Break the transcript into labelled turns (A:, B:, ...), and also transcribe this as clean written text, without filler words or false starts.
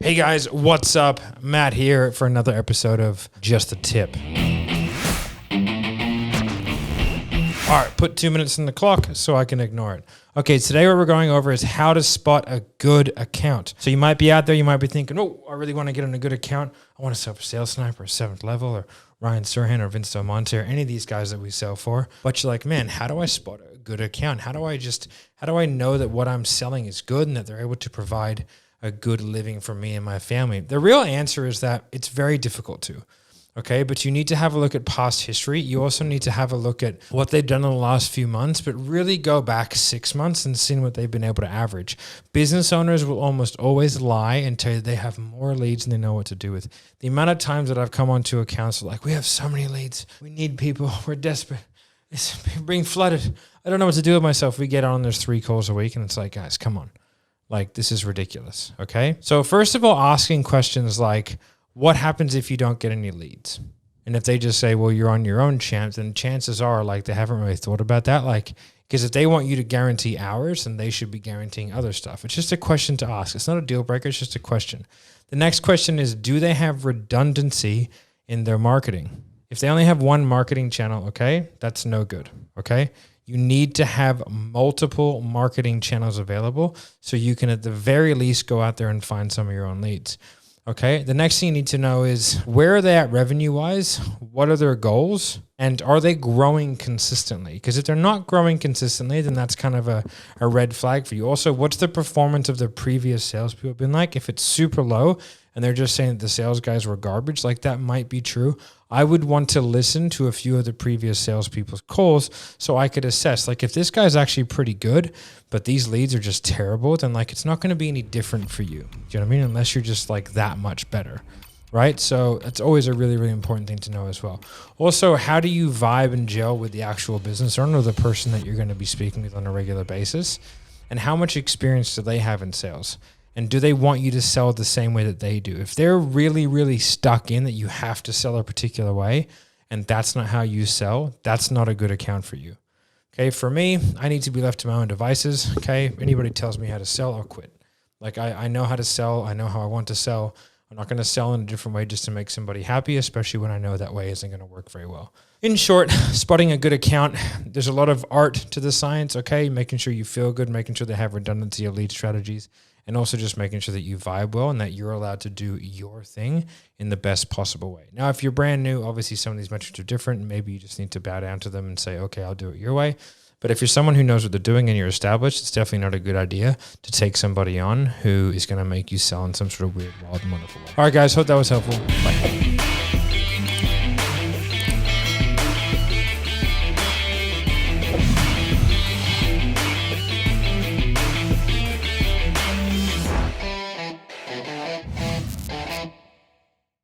A: Hey guys, what's up? Matt here for another episode of Just a Tip. All right, put 2 minutes in the clock so I can ignore it. Okay, today what we're going over is how to spot a good account. So you might be out there, you might be thinking, oh, I really want to get on a good account. I want to sell for Sales Sniper or 7th Level or Ryan Serhnant or Vince DelMonte or any of these guys that we sell for. But you're like, man, how do I spot a good account? How do I know that what I'm selling is good and that they're able to provide a good living for me and my family? The real answer is that it's very difficult to. Okay, but you need to have a look at past history. You also need to have a look at what they've done in the last few months, but really go back 6 months and see what they've been able to average. Business owners will almost always lie and tell you they have more leads than they know what to do with. The amount of times that I've come onto accounts like, we have so many leads, we need people, we're desperate, it's being flooded. I don't know what to do with myself. We get on, there's 3 calls a week, and it's like, guys, come on. Like, this is ridiculous, okay? So first of all, asking questions like, what happens if you don't get any leads? And if they just say, well, you're on your own, champ, then chances are like they haven't really thought about that. Like, because if they want you to guarantee hours, then they should be guaranteeing other stuff. It's just a question to ask. It's not a deal breaker. It's just a question. The next question is, do they have redundancy in their marketing? If they only have one marketing channel, okay, that's no good, okay? You need to have multiple marketing channels available so you can at the very least go out there and find some of your own leads. Okay, the next thing you need to know is where are they at revenue-wise? What are their goals? And are they growing consistently? Because if they're not growing consistently, then that's kind of a red flag for you. Also, what's the performance of their previous salespeople been like? If it's super low and they're just saying that the sales guys were garbage, like that might be true. I would want to listen to a few of the previous salespeople's calls so I could assess, like, if this guy's actually pretty good, but these leads are just terrible, then like it's not going to be any different for you. Do you know what I mean? Unless you're just like that much better, right? So that's always a really, really important thing to know as well. Also, how do you vibe and gel with the actual business owner or the person that you're going to be speaking with on a regular basis? And how much experience do they have in sales? And do they want you to sell the same way that they do? If they're really, really stuck in that you have to sell a particular way and that's not how you sell, that's not a good account for you. Okay, for me, I need to be left to my own devices. Okay, anybody tells me how to sell, I'll quit. Like I know how to sell. I know how I want to sell. I'm not going to sell in a different way just to make somebody happy, especially when I know that way isn't going to work very well. In short, spotting a good account, there's a lot of art to the science, okay? Making sure you feel good, making sure they have redundancy of lead strategies, and also just making sure that you vibe well and that you're allowed to do your thing in the best possible way. Now, if you're brand new, obviously some of these metrics are different, and maybe you just need to bow down to them and say, okay, I'll do it your way. But if you're someone who knows what they're doing and you're established, it's definitely not a good idea to take somebody on who is going to make you sell in some sort of weird, wild, and wonderful way. All right, guys, hope that was helpful. Bye.